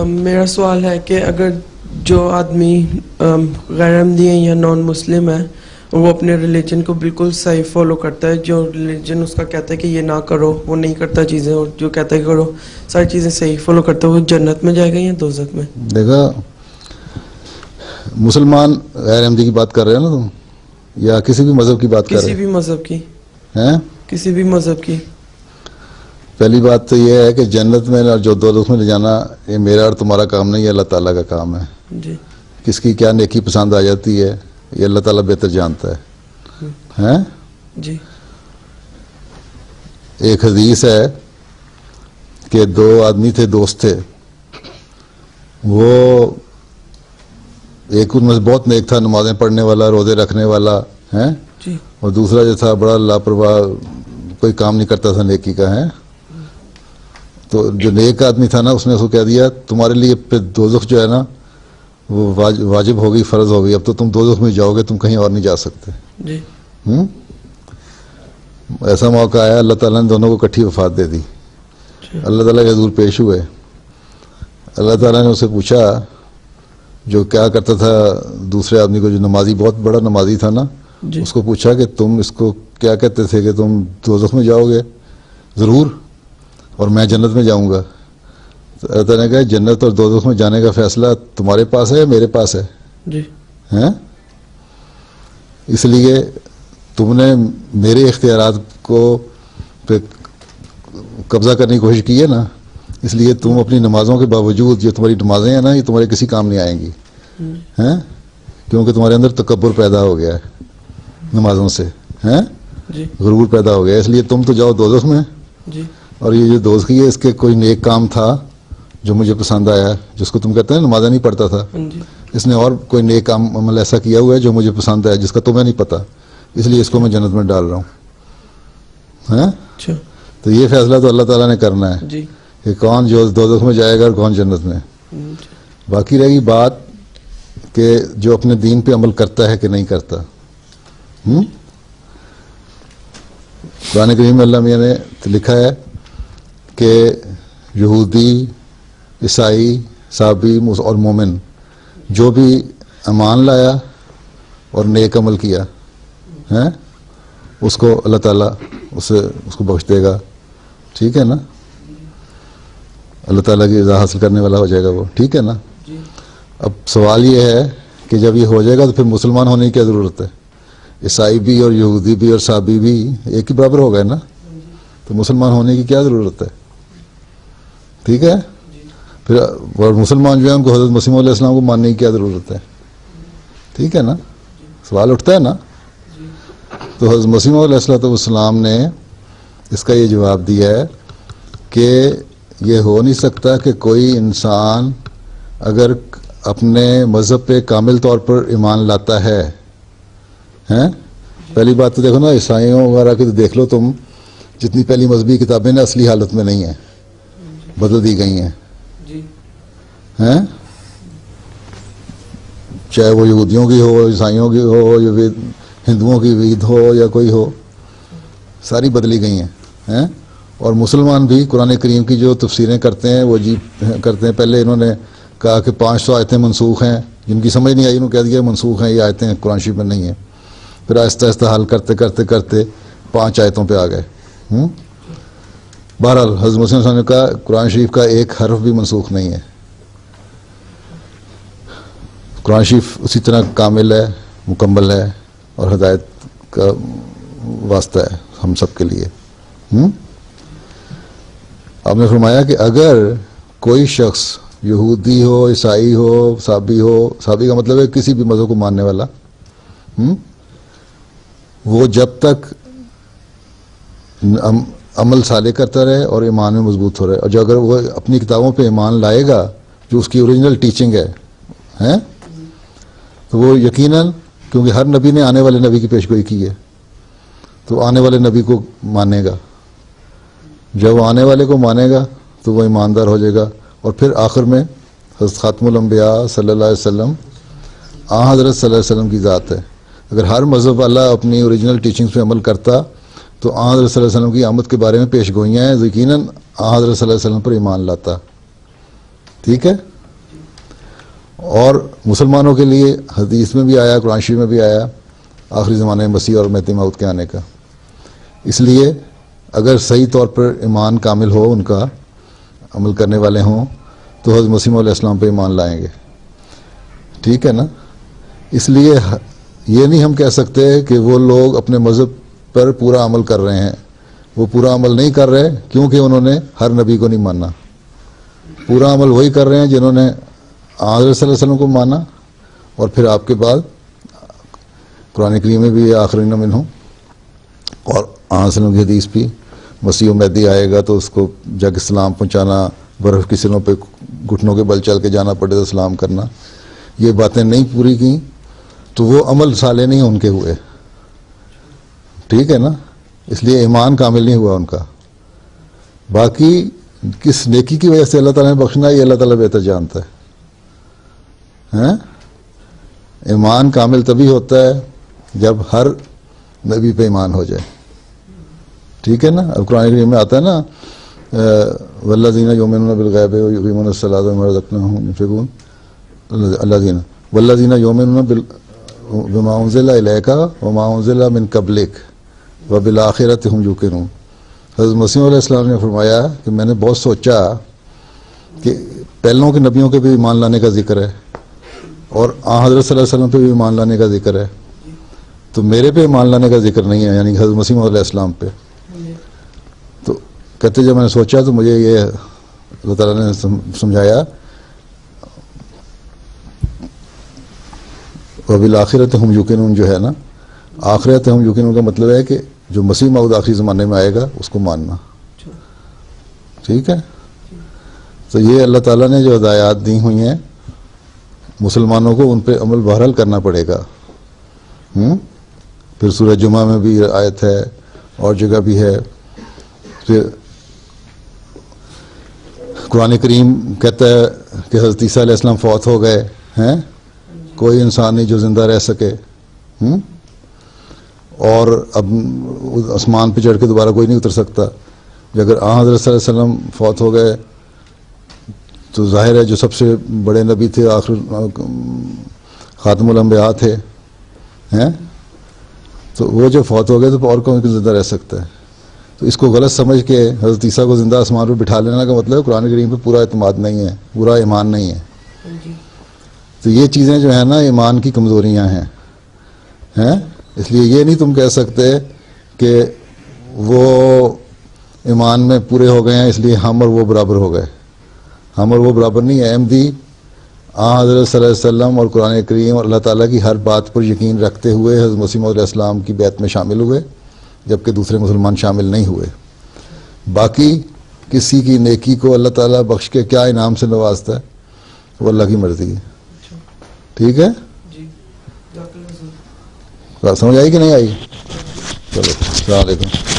میرا سوال ہے کہ اگر جو آدمی غیر احمدی ہیں یا نان مسلم ہے وہ اپنے ریلیجن کو بالکل صحیح فالو کرتا ہے, جو ریلیجن اس کا کہتا ہے کہ یہ نہ کرو وہ نہیں کرتا چیزیں, اور جو کہتا ہے کہ کرو ساری چیزیں صحیح فالو کرتا ہے, وہ جنت میں جائے گا یا دوزخ میں؟ دیکھا مسلمان غیر احمدی کی بات کر رہے ہیں نا تم, یا کسی بھی مذہب کی بات کر رہے ہیں؟ کسی بھی مذہب کی ہیں, کسی بھی مذہب کی. پہلی بات تو یہ ہے کہ جنت میں اور جو دوزخ میں لے جانا یہ میرا اور تمہارا کام نہیں ہے, اللہ تعالیٰ کا کام ہے. جی. کس کی کیا نیکی پسند آ جاتی ہے یہ اللہ تعالیٰ بہتر جانتا ہے. ہیں جی. ایک حدیث ہے کہ دو آدمی تھے, دوست تھے, وہ ایک ان میں بہت نیک تھا, نمازیں پڑھنے والا, روزے رکھنے والا ہیں, جی. اور دوسرا جو تھا بڑا لاپرواہ, کوئی کام نہیں کرتا تھا نیکی کا. ہے تو جو نیک آدمی تھا نا اس نے اس کو کہہ دیا تمہارے لیے پھر دوزخ جو ہے نا وہ واجب ہو گئی, فرض ہو گئی, اب تو تم دوزخ میں جاؤ گے, تم کہیں اور نہیں جا سکتے. جی. ایسا موقع آیا, اللہ تعالیٰ نے دونوں کو اکٹھی وفات دے دی. اللہ تعالیٰ کے حضور پیش ہوئے, اللہ تعالیٰ نے اسے پوچھا جو کیا کرتا تھا دوسرے آدمی کو, جو نمازی بہت بڑا نمازی تھا نا, جی. اس کو پوچھا کہ تم اس کو کیا کہتے تھے کہ تم دوزخ میں جاؤ گے ضرور اور میں جنت میں جاؤں گا. تو اللہ تعالیٰ نے کہا جنت اور دوزخ میں جانے کا فیصلہ تمہارے پاس ہے یا میرے پاس ہے؟ جی. ہیں, اس لیے تم نے میرے اختیارات کو پہ قبضہ کرنے کی کوشش کی ہے نا, اس لیے تم اپنی نمازوں کے باوجود جو تمہاری نمازیں ہیں نا یہ تمہارے کسی کام نہیں آئیں گی. ہیں کیونکہ تمہارے اندر تکبر پیدا ہو گیا ہے نمازوں سے, ہیں جی. غرور پیدا ہو گیا, اس لیے تم تو جاؤ دوزخ میں. جی. اور یہ جو دوزخی ہے اس کے کوئی نیک کام تھا جو مجھے پسند آیا, جس کو تم کہتے ہیں نمازیں نہیں پڑھتا تھا, جی. اس نے اور کوئی نیک کام عمل ایسا کیا ہوا ہے جو مجھے پسند آیا جس کا تمہیں نہیں پتا, اس لیے اس کو میں جنت میں ڈال رہا ہوں. ہیں اچھا. تو یہ فیصلہ تو اللہ تعالیٰ نے کرنا ہے جی. کہ کون جو دوزخ میں جائے گا اور کون جنت میں. باقی رہے گی بات کہ جو اپنے دین پہ عمل کرتا ہے کہ نہیں کرتا. قرآن کریم میں اللہ میاں نے لکھا ہے کہ یہودی, عیسائی, صابی اور مومن جو بھی ایمان لایا اور نیک عمل کیا ہے اس کو اللہ تعالیٰ اس کو بخش دے گا. ٹھیک ہے نا, اللہ تعالیٰ کی رضا حاصل کرنے والا ہو جائے گا وہ. ٹھیک ہے نا. اب سوال یہ ہے کہ جب یہ ہو جائے گا تو پھر مسلمان ہونے کی کیا ضرورت ہے؟ عیسائی بھی اور یہودی بھی اور صابی بھی ایک ہی برابر ہو گئے نا, تو مسلمان ہونے کی کیا ضرورت ہے؟ ٹھیک ہے. پھر اور مسلمان جو ہے ان کو حضرت مسیح علیہ السلام کو ماننے کی کیا ضرورت ہے؟ ٹھیک ہے نا, سوال اٹھتا ہے نا. تو حضرت مسیح علیہ السلام نے اس کا یہ جواب دیا ہے کہ یہ ہو نہیں سکتا کہ کوئی انسان اگر اپنے مذہب پہ کامل طور پر ایمان لاتا ہے. ہیں پہلی بات تو دیکھو نا, عیسائیوں وغیرہ کی تو دیکھ لو تم, جتنی پہلی مذہبی کتابیں نا اصلی حالت میں نہیں ہیں, بدل دی گئی ہیں. ہیں چاہے وہ یہودیوں کی ہو, عیسائیوں کی ہو, یا ہندوؤں کی عید ہو یا کوئی ہو, ساری بدلی گئی ہیں. ہیں اور مسلمان بھی قرآن کریم کی جو تفسیریں کرتے ہیں وہ عجیب کرتے ہیں. پہلے انہوں نے کہا کہ 500 آیتیں منسوخ ہیں, جن کی سمجھ نہیں آئی انہوں نے کہہ دیا منسوخ ہیں یہ آیتیں, قرآن شریف میں نہیں ہیں. پھر آہستہ آہستہ حل کرتے کرتے کرتے 5 آیتوں پہ آ گئے. بہرحال حضرت مسلم صاحب نے کہا قرآن شریف کا ایک حرف بھی منسوخ نہیں ہے. قرآن شریف اسی طرح کامل ہے, مکمل ہے, اور ہدایت کا واسطہ ہے ہم سب کے لیے. آپ نے فرمایا کہ اگر کوئی شخص یہودی ہو, عیسائی ہو, صابی ہو, صابی کا مطلب ہے کسی بھی مذہب کو ماننے والا, وہ جب تک عمل صالح کرتا رہے اور ایمان میں مضبوط ہو رہے, اور جو اگر وہ اپنی کتابوں پہ ایمان لائے گا جو اس کی اوریجنل ٹیچنگ ہے تو وہ یقیناً, کیونکہ ہر نبی نے آنے والے نبی کی پیشگوئی کی ہے, تو آنے والے نبی کو مانے گا. جب وہ آنے والے کو مانے گا تو وہ ایماندار ہو جائے گا. اور پھر آخر میں حضرت خاتم الانبیاء صلی اللہ علیہ وسلم حضرت صلی اللہ علیہ وسلم کی ذات ہے. اگر ہر مذہب والا اپنی اوریجنل ٹیچنگز پہ عمل کرتا تو حضرت صلی اللہ علیہ وسلم کی آمد کے بارے میں پیش گوئیاں ہیں, یقیناً حضرت صلی اللہ علیہ وسلم پر ایمان لاتا. ٹھیک ہے. اور مسلمانوں کے لیے حدیث میں بھی آیا, قرآن شریف میں بھی آیا آخری زمانے میں مسیح اور مہدی موعود کے آنے کا. اس لیے اگر صحیح طور پر ایمان کامل ہو, ان کا عمل کرنے والے ہوں, تو حضرت مسیح علیہ السلام پہ ایمان لائیں گے. ٹھیک ہے نا. اس لیے یہ نہیں ہم کہہ سکتے کہ وہ لوگ اپنے مذہب پر پورا عمل کر رہے ہیں. وہ پورا عمل نہیں کر رہے کیونکہ انہوں نے ہر نبی کو نہیں مانا. پورا عمل وہی کر رہے ہیں جنہوں نے حضرت صلی اللہ علیہ وسلم کو مانا, اور پھر آپ کے بعد قرآن کریم میں بھی آخرین منہم, اور آن وسلم کی حدیث بھی, مسیح و مہدی آئے گا تو اس کو جگ اسلام پہنچانا, برف کی سروں پہ گھٹنوں کے بل چل کے جانا پڑے تو اسلام کرنا, یہ باتیں نہیں پوری کی تو وہ عمل صالح نہیں ان کے ہوئے. ٹھیک ہے نا. اس لیے ایمان کامل نہیں ہوا ان کا. باقی کس نیکی کی وجہ سے اللہ تعالیٰ نے بخشنا ہے یہ اللہ تعالیٰ بہتر جانتا ہے. ایمان کامل تبھی ہوتا ہے جب ہر نبی پہ ایمان ہو جائے. ٹھیک ہے نا. اب قرآن کریم میں آتا ہے نا, والذین یؤمنون بالغیب ویقیمون الصلاۃ ومما رزقناہم ينفقون, الذین والذین یؤمنون بما انزل الیک وما انزل من قبلک وبالآخرۃ ہم یوقنون. حضرت مسیح علیہ السلام نے فرمایا کہ میں نے بہت سوچا کہ پہلوں کے نبیوں کے بھی ایمان لانے کا ذکر ہے اور حضرت صلی اللہ علیہ وسلم پہ بھی ایمان لانے کا ذکر ہے, تو میرے پہ ایمان لانے کا ذکر نہیں ہے, یعنی حضرت مسیح علیہ السلام پہ. تو کہتے جب میں نے سوچا تو مجھے یہ اللہ تعالیٰ نے سمجھایا وبالآخرۃ ہم یوقنون, جو ہے نا آخرت ہم یوقنون کا مطلب ہے کہ جو مسیح موعود آخری زمانے میں آئے گا اس کو ماننا. ٹھیک ہے. تو یہ اللہ تعالیٰ نے جو ہدایات دی ہوئی ہیں مسلمانوں کو ان پہ عمل بہرحال کرنا پڑے گا. پھر سورہ جمعہ میں بھی آیت ہے اور جگہ بھی ہے. پھر قرآن کریم کہتا ہے کہ حضرت عیسیٰ علیہ السلام فوت ہو گئے ہیں, کوئی انسان نہیں جو زندہ رہ سکے, اور اب آسمان پہ چڑھ کے دوبارہ کوئی نہیں اتر سکتا. اگر حضرت صلی اللہ علیہ وسلم فوت ہو گئے تو ظاہر ہے جو سب سے بڑے نبی تھے, آخر خاتم الانبیاء تھے, تو وہ جو فوت ہو گئے تو اور کون زندہ رہ سکتا ہے. تو اس کو غلط سمجھ کے حضرت عیسیٰ کو زندہ آسمان پہ بٹھا لینا کا مطلب ہے قرآن کریم پہ پورا اعتماد نہیں ہے, پورا ایمان نہیں ہے. تو یہ چیزیں جو ہیں نا ایمان کی کمزوریاں ہیں. اس لیے یہ نہیں تم کہہ سکتے کہ وہ ایمان میں پورے ہو گئے ہیں اس لیے ہم اور وہ برابر ہو گئے. ہم اور وہ برابر نہیں ہے. احمدی حضرت صلی اللہ علیہ وسلم اور قرآن کریم اور اللہ تعالیٰ کی ہر بات پر یقین رکھتے ہوئے حضرت مسیح علیہ السلام کی بیعت میں شامل ہوئے, جبکہ دوسرے مسلمان شامل نہیں ہوئے. باقی کسی کی نیکی کو اللہ تعالیٰ بخش کے کیا انعام سے نوازتا ہے وہ اللہ کی مرضی ہے. ٹھیک ہے. سمجھ آئی کہ نہیں آئی؟ چلو السلام علیکم.